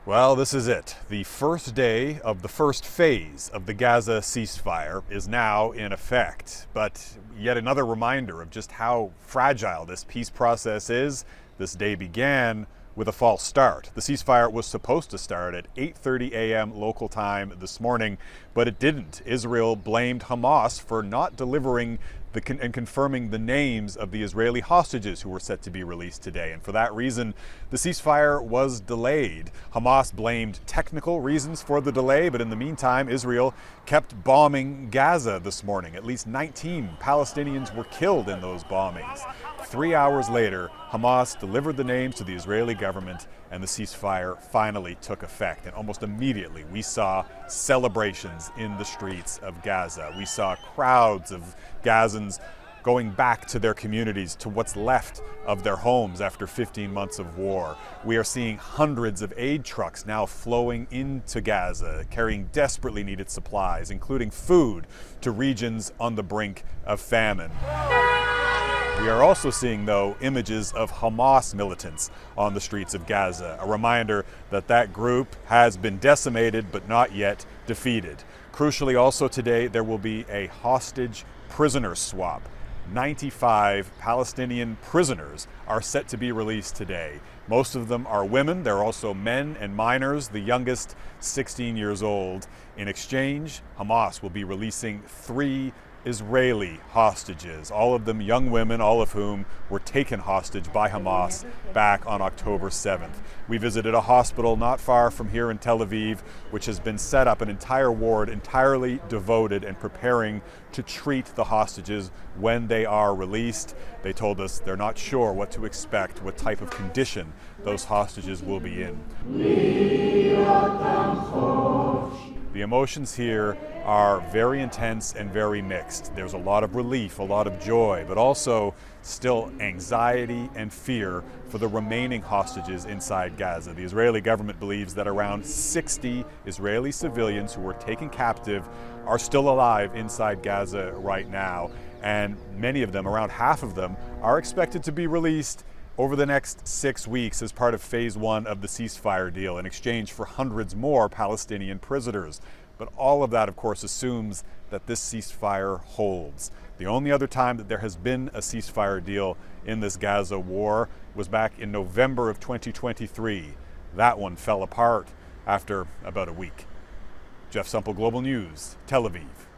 Well, this is it. The first day of the first phase of the Gaza ceasefire is now in effect. But yet another reminder of just how fragile this peace process is. This day began with a false start. The ceasefire was supposed to start at 8:30 a.m. local time this morning, but it didn't. Israel blamed Hamas for not delivering and confirming the names of the Israeli hostages who were set to be released today. And for that reason, the ceasefire was delayed. Hamas blamed technical reasons for the delay, but in the meantime, Israel kept bombing Gaza this morning. At least 19 Palestinians were killed in those bombings. 3 hours later, Hamas delivered the names to the Israeli government and the ceasefire finally took effect. And almost immediately, we saw celebrations in the streets of Gaza. We saw crowds of Gazans going back to their communities, to what's left of their homes after 15 months of war. We are seeing hundreds of aid trucks now flowing into Gaza, carrying desperately needed supplies, including food, to regions on the brink of famine. We are also seeing, though, images of Hamas militants on the streets of Gaza, a reminder that that group has been decimated but not yet defeated. Crucially, also today, there will be a hostage prisoner swap. 95 Palestinian prisoners are set to be released today. Most of them are women. There are also men and minors, the youngest 16 years old. In exchange, Hamas will be releasing 3 Israeli hostages, all of them young women, all of whom were taken hostage by Hamas back on October 7th. We visited a hospital not far from here in Tel Aviv, which has been set up, an entire ward entirely devoted and preparing to treat the hostages when they are released. They told us they're not sure what to expect, what type of condition those hostages will be in. The emotions here are very intense and very mixed. There's a lot of relief, a lot of joy, but also still anxiety and fear for the remaining hostages inside Gaza. The Israeli government believes that around 60 Israeli civilians who were taken captive are still alive inside Gaza right now, and many of them, around half of them, are expected to be released over the next 6 weeks as part of phase 1 of the ceasefire deal in exchange for hundreds more Palestinian prisoners. But all of that, of course, assumes that this ceasefire holds. The only other time that there has been a ceasefire deal in this Gaza war was back in November of 2023. That one fell apart after about a week. Jeff Semple, Global News, Tel Aviv.